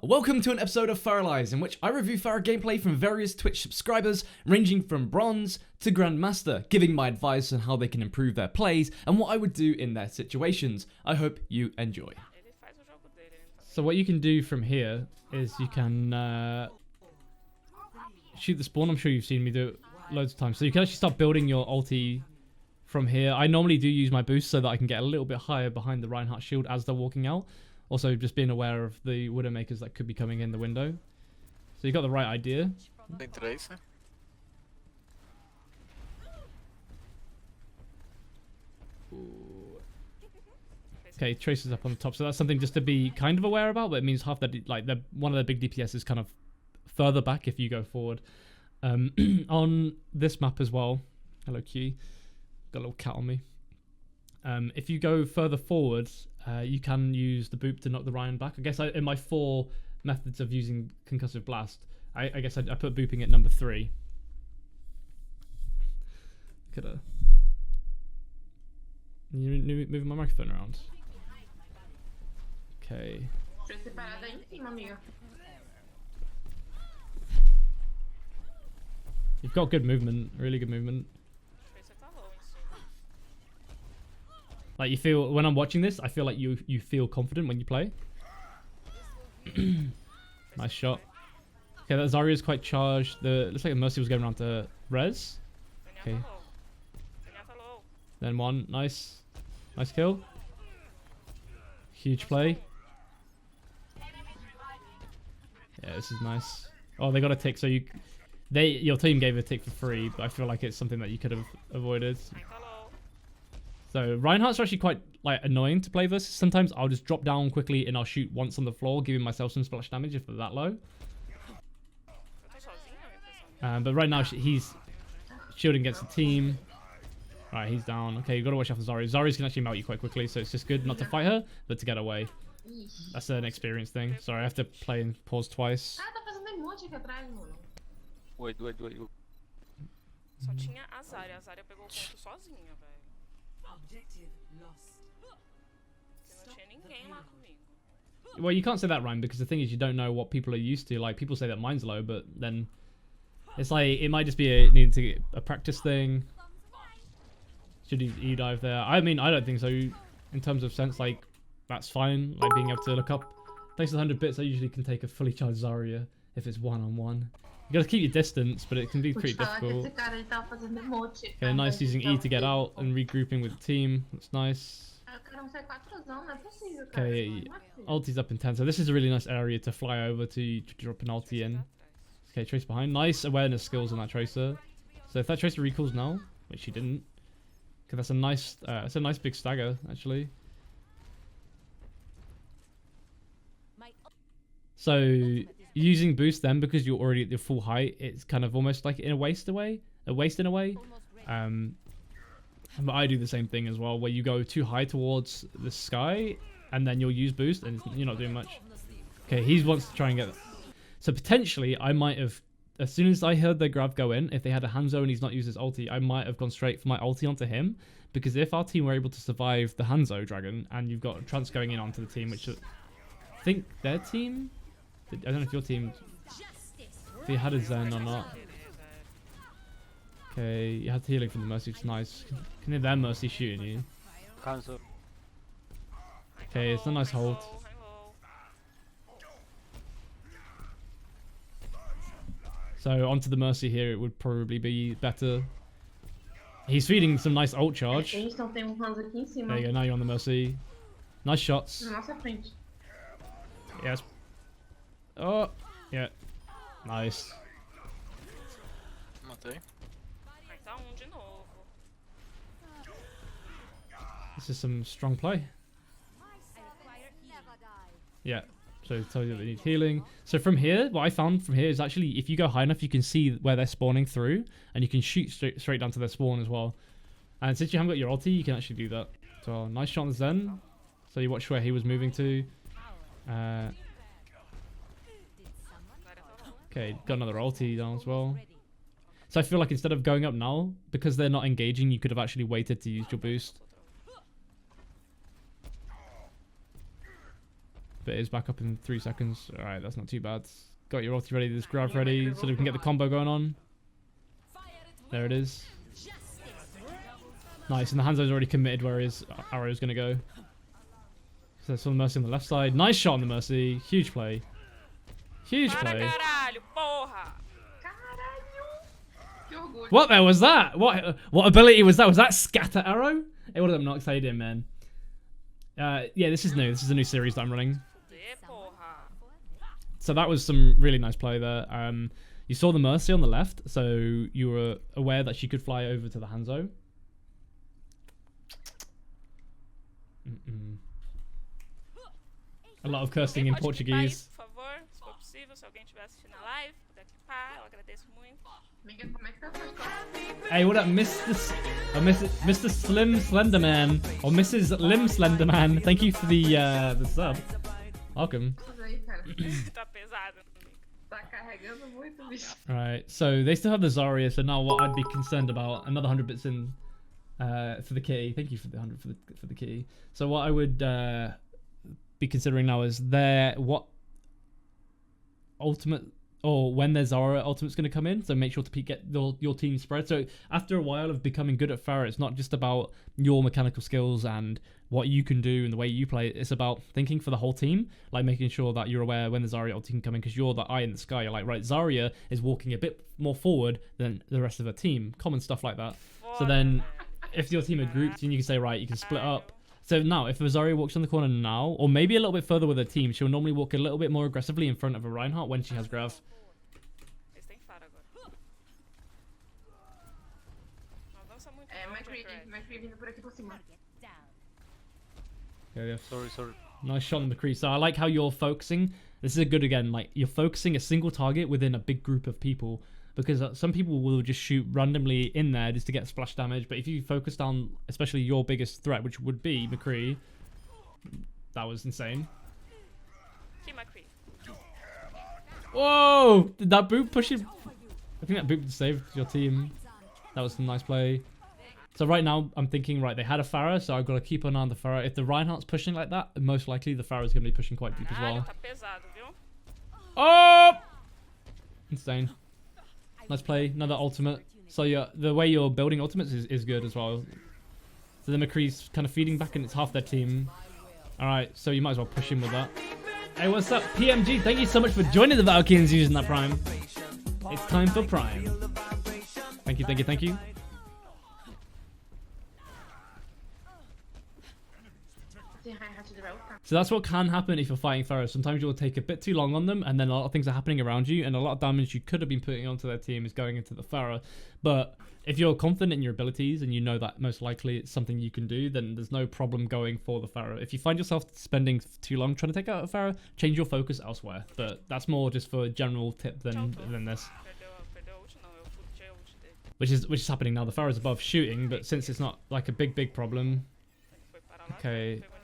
Welcome to an episode of Pharahlyse, in which I review Pharah gameplay from various Twitch subscribers, ranging from Bronze to Grandmaster, giving my advice on how they can improve their plays and what I would do in their situations. I hope you enjoy. So what you can do from here is you can shoot the spawn. I'm sure you've seen me do it loads of times. So you can actually start building your ulti from here. I normally do use my boost so that I can get a little bit higher behind the Reinhardt shield as they're walking out. Also, just being aware of the Widowmakers that could be coming in the window. So you got the right idea. Okay, Tracer's up on the top, so that's something just to be kind of aware about. But it means half that, like, one of the big DPS is kind of further back if you go forward. On this map as well. Hello, Q. Got a little cat on me. If you go further forward, you can use the boop to knock the Ryan back. I guess in my 4 methods of using Concussive Blast, I guess I put booping at number 3. Look at her. You're moving my microphone around. Okay. You've got good movement, really good movement. Like, you feel, when I'm watching this, I feel like you feel confident when you play. Nice shot. Okay, that Zarya is quite charged. Looks like the Mercy was going around to res. Okay. Then one, nice. Nice kill. Huge play. Yeah, this is nice. Oh, they got a tick, so your team gave a tick for free, but I feel like it's something that you could have avoided. So Reinhardt's are actually quite annoying to play versus. Sometimes I'll just drop down quickly and I'll shoot once on the floor, giving myself some splash damage if they're that low. But right now he's shielding against the team. Right, he's down. Okay, you've got to watch out for Zarya. Zarya's can actually melt you quite quickly, so it's just good not to fight her, but to get away. That's an experience thing. Sorry, I have to play and pause twice. Wait. Só tinha a Zarya pegou o ponto sozinha, velho. Objective lost. Não tinha ninguém lá comigo. Well, you can't say that, Ryan, because the thing is you don't know what people are used to. Like, people say that mine's low, but then it's like, it might just be needing to get a practice thing. Should you dive there? I mean, I don't think so. In terms of sense, like, that's fine. Like, being able to look up. Thanks to 100 bits, I usually can take a fully charged Zarya if it's one-on-one. You gotta keep your distance, but it can be pretty difficult. Okay, nice using E to get out and regrouping with the team. That's nice. Okay, ulti's up in 10. So this is a really nice area to fly over to drop an ulti in. Okay, Trace behind. Nice awareness skills on that Tracer. So if that Tracer recalls now, which she didn't, okay, that's a nice big stagger actually. So using boost then, because you're already at your full height, it's kind of almost like in a waste in a way. But I do the same thing as well, where you go too high towards the sky and then you'll use boost and you're not doing much. Okay, he wants to try and get that. So potentially I might have, as soon as I heard the grab go in, if they had a Hanzo and he's not used his ulti, I might have gone straight for my ulti onto him, because if our team were able to survive the Hanzo dragon and you've got a Trance going in onto the team, which I think their team, I don't know if your team, if you had a Zen or not. Okay, you had healing from the Mercy, which is nice. Can hear their Mercy shooting you. Okay, it's a nice hold. So onto the Mercy here, it would probably be better. He's feeding some nice ult charge. There you go, now you're on the Mercy. Nice shots. Yes. Oh, yeah. Nice. This is some strong play. Yeah. So it tells you that they need healing. So from here, what I found from here is actually, if you go high enough, you can see where they're spawning through, and you can shoot straight down to their spawn as well. And since you haven't got your ulti, you can actually do that. So nice shot on the Zen. So you watch where he was moving to. Okay, got another ulti down as well. So I feel like instead of going up now, because they're not engaging, you could have actually waited to use your boost. but it's back up in 3 seconds. All right, that's not too bad. Got your ulti ready, this grab ready, so that we can get the combo going on. There it is. Nice, and the Hanzo's already committed where his arrow is going to go. So there's some Mercy on the left side. Nice shot on the Mercy. Huge play. Huge play. Caralho, porra! What there was that? What ability was that? Was that scatter arrow? It would have not excited him, man. Yeah, this is new. This is a new series that I'm running. So that was some really nice play there. You saw the Mercy on the left, so you were aware that she could fly over to the Hanzo. A lot of cursing in Portuguese. Por favor, se for possível, se alguém estiver assistindo a live, puder clipar, eu agradeço muito. Amiga, como é que tá a sua escola? Hey, what up, Mr. Slim Slenderman or Mrs. Lim Slenderman? Thank you for the sub. Welcome. Isso aí, cara. Tá pesado. Tá carregando muito, bicho. Alright, so they still have the Zarya, so now what I'd be concerned about, another 100 bits in for the kitty. Thank you for the 100 for the kitty. So what I would be considering now is what ultimate or when their Zarya ultimate's going to come in, so make sure to get your team spread. So after a while of becoming good at Pharah, it's not just about your mechanical skills and what you can do and the way you play. It's about thinking for the whole team, like making sure that you're aware when the Zarya ultimate can come in, because you're the eye in the sky. You're like, right, Zarya is walking a bit more forward than the rest of the team. Common stuff like that. So then if your team are grouped, then you can say, right, you can split up. So now, if Zarya walks on the corner now, or maybe a little bit further with her team, she'll normally walk a little bit more aggressively in front of a Reinhardt when she has Grav. Eles têm Pharah agora. Não avança muito. McCree vindo por aqui por cima. Okay, yeah. Sorry. Nice shot on McCree. So I like how you're focusing. This is a good again. Like you're focusing a single target within a big group of people, because some people will just shoot randomly in there just to get splash damage. But if you focus on especially your biggest threat, which would be McCree, that was insane. Aqui, McCree. Whoa! Did that boot push it? I think that boot saved your team. That was a nice play. So right now, I'm thinking, right, they had a Pharah, so I've got to keep an eye on the Pharah. If the Reinhardt's pushing like that, most likely the Pharah's going to be pushing quite deep as well. Tá pesado, viu? Oh! Insane. Nice play. Another ultimate. So yeah, the way you're building ultimates is good as well. So the McCree's kind of feeding back and it's half their team. Alright, so you might as well push in with that. Hey, what's up? PMG, thank you so much for joining the Valkyans using that Prime. It's time for Prime. Thank you. So that's what can happen if you're fighting Pharah. Sometimes you'll take a bit too long on them, and then a lot of things are happening around you, and a lot of damage you could have been putting onto their team is going into the Pharah. But if you're confident in your abilities and you know that most likely it's something you can do, then there's no problem going for the Pharah. If you find yourself spending too long trying to take out a Pharah, change your focus elsewhere. But that's more just for a general tip than this. Perdeu a ult, não. Eu fudei a ult dele. Which is happening now. The Pharah's above shooting, but since it's not like a big problem. Ele foi para lá. Okay. Pegou ninguém.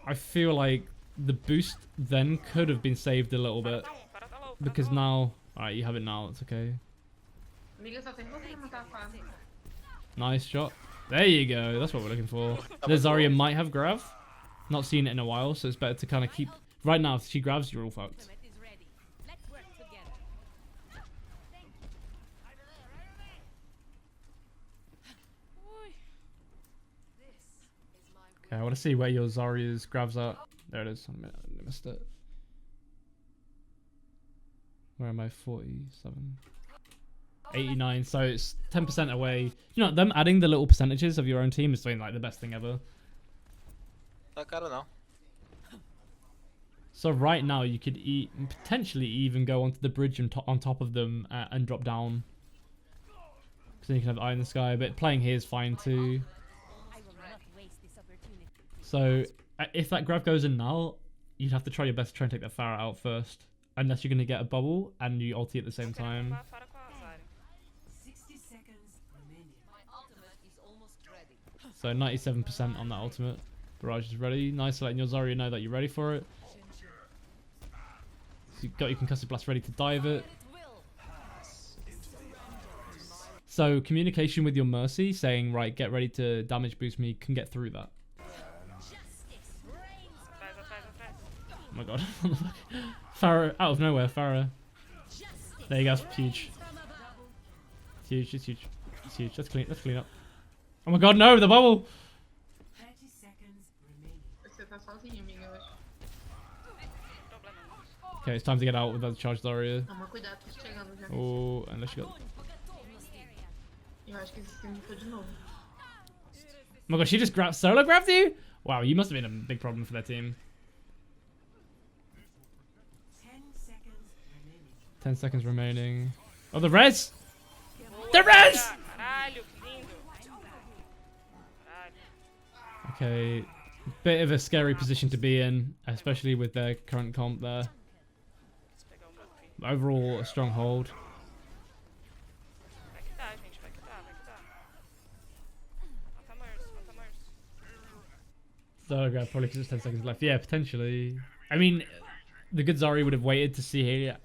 I feel like the boost then could have been saved a little bit. Pharah tá low, Because now... Alright, you have it now. It's okay. Amiga, só tem você pra matar a Pharah. Nice shot. There you go. That's what we're looking for. The Zarya might have Grav. Not seen it in a while, so it's better to kind of keep... Right now, if she grabs, you're all fucked. Okay, I want to see where your Zarya's Grav's at. There it is. I missed it. Where am I? 47. 89. So it's 10% away. You know, them adding the little percentages of your own team is doing like the best thing ever. Like, I don't know. So right now you could potentially even go onto the bridge and on top of them and drop down. So you can have eye in the sky. But playing here is fine too. So if that Grav goes in now, you'd have to try your best to try and take that Pharah out first. Unless you're going to get a bubble and you ulti at the same time. Pharah com a Zarya. So 97% on that ultimate. Barrage is ready. Nice letting your Zarya know that you're ready for it. So you've got your concussive blast ready to dive it. So communication with your Mercy saying, right, get ready to damage boost me, can get through that. Atrás, my god. Pharah, out of nowhere, Pharah. There you go, huge. It's huge, it's huge. It's huge. Let's clean up. Oh my god, no, the bubble! Você tá sozinho, amiga, eu acho. Problema não. Okay, it's time to get out without the charge Zarya. Toma cuidado, tô chegando já. Oh, unless you got... Eu acho que esse skin foi de novo. Oh my god, she just solo grabbed you? Wow, you must have been a big problem for their team. 10 seconds remaining. Oh, the res! The res! Caralho, que lindo. Caralho. Okay, bit of a scary position to be in, especially with their current comp there. Vou pegar o meu filho. Overall, a strong hold. Vai que dá, gente. Vai que dá, vai que dá. Mata Mercy, mata Mercy. Solo grab probably because it's 10 seconds left. Yeah, potentially. I mean, the good Zarya would have waited to see here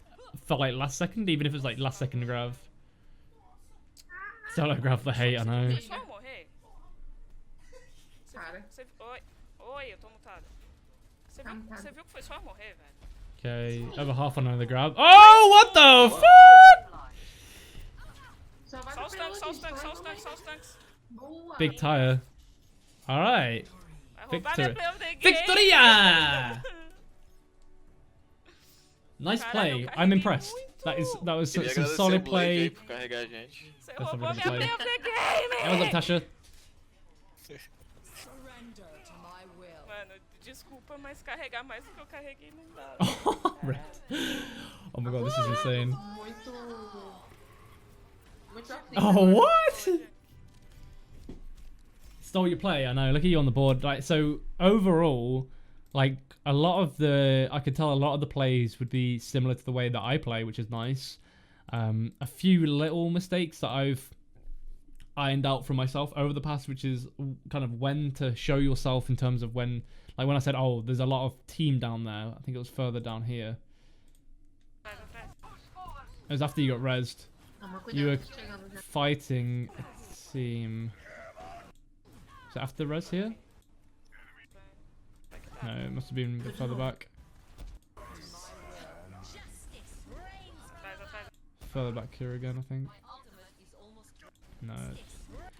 for like last second, even if it's like last second grab. Solo grab the hate, I know. Foi só eu morrer? Para. Oi, oi, eu tô mutada. Você viu que foi só eu morrer, velho? Okay, over half on another grab. Oh, what the fuck? Só vai Só pro os tanques, só os pelo, tanques, só gente, os tanques, só os tanques. Boa. Big tire. Alright. Vai roubar Victory. minha play of the game. Victoria! Nice Caralho, play. eu I'm carreguei impressed. muito. That was Queria some agradecer solid o Blake aí play. por carregar a gente. Você That's roubou a minha good play play. of the game! Hey, what's up, Tasha? Mano, desculpa, mas carregar mais do que eu carreguei não dá. Oh my god, this is insane. Muito aflito. Oh, what? Stole your play, I know. Look at you on the board. Like, so overall, like a lot of I could tell a lot of the plays would be similar to the way that I play, which is nice. A few little mistakes that I've ironed out for myself over the past, which is kind of when to show yourself in terms of when, like when I said, oh, there's a lot of team down there. I think it was further down here. It was after you got rezzed. Toma You were cuidado, tô chegando já. fighting a team. Is it after res here? No, it must have been a bit further back. Further back here again, I think. No.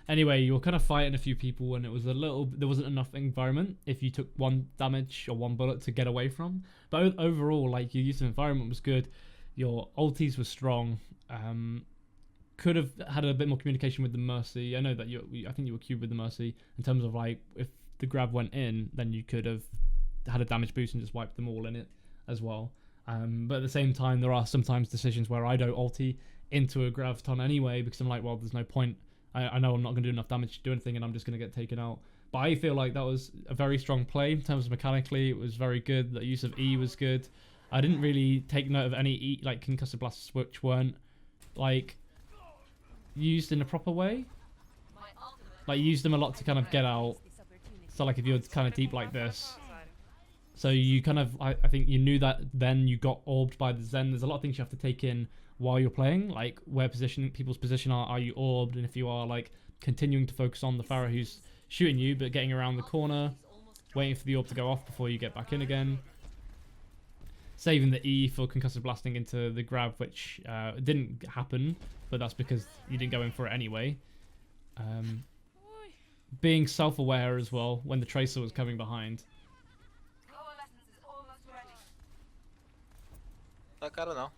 Anyway, you were kind of fighting a few people and it was there wasn't enough environment if you took one damage or one bullet to get away from. But overall, like, your use of environment was good. Your ultis were strong. Could have had a bit more communication with the Mercy. I know that I think you were cubed with the Mercy in terms of like if the grab went in, then you could have had a damage boost and just wiped them all in it as well. But at the same time, there are sometimes decisions where I don't ulti into a graviton anyway because I'm like, well, there's no point. I know I'm not going to do enough damage to do anything and I'm just going to get taken out. But I feel like that was a very strong play in terms of mechanically. It was very good. The use of E was good. I didn't really take note of any E, like concussive blasts which weren't like used in a proper way. Like you used them a lot to kind of get out. So like if you're kind of deep like this. So you kind of, I think you knew that then you got orbed by the Zen. There's a lot of things you have to take in while you're playing, like where people's position are you orbed, and if you are like continuing to focus on the Pharah who's shooting you but getting around the corner, waiting for the orb to go off before you get back in again. Saving the E for concussive blasting into the grab, which didn't happen, but that's because you didn't go in for it anyway. Being self-aware as well when the Tracer was coming behind. Tá caro não.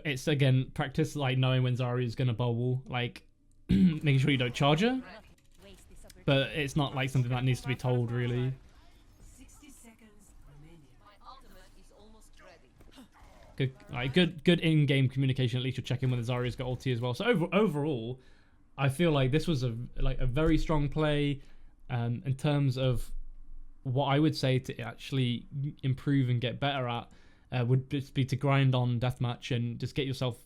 It's again practice, like knowing when Zarya is gonna bubble, like making sure you don't charge her. But it's not like something that needs to be told really. Good in-game communication. At least you're checking when the Zarya's got ulti as well. So overall, I feel like this was a very strong play. In terms of what I would say to actually improve and get better at, would just be to grind on deathmatch and just get yourself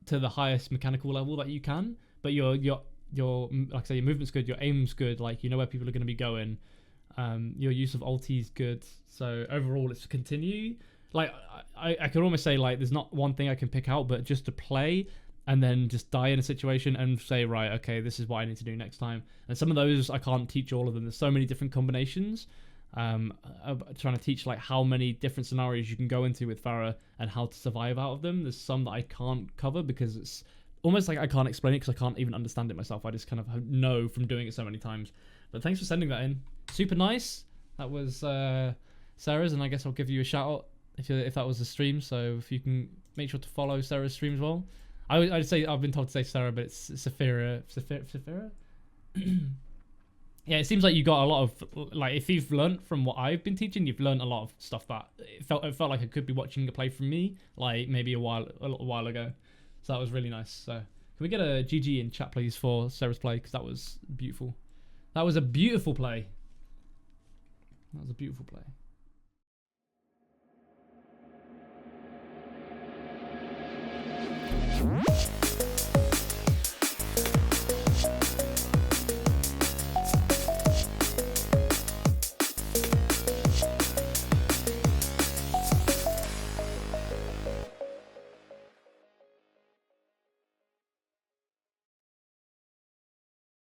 to the highest mechanical level that you can. But your like I say, your movement's good, your aim's good, like you know where people are going to be going. Your use of ulti's good. So overall, it's to continue. Like I could almost say like there's not one thing I can pick out, but just to play and then just die in a situation and say, right, okay, this is what I need to do next time. And some of those I can't teach all of them. There's so many different combinations. Trying to teach like how many different scenarios you can go into with Pharah and how to survive out of them. There's some that I can't cover because it's almost like I can't explain it because I can't even understand it myself. I just kind of know from doing it so many times. But thanks for sending that in. Super nice. That was Sarah's, and I guess I'll give you a shout out if that was a stream. So if you can make sure to follow Sarah's stream as well. I'd say I've been told to say Sarah, but it's SAHFERREIRA. Yeah, it seems like you got a lot of, like, if you've learnt from what I've been teaching, you've learnt a lot of stuff that it felt like I could be watching a play from me, like maybe a little while ago. So that was really nice. So can we get a GG in chat, please, for Sarah's play? Because that was beautiful. That was a beautiful play. That was a beautiful play.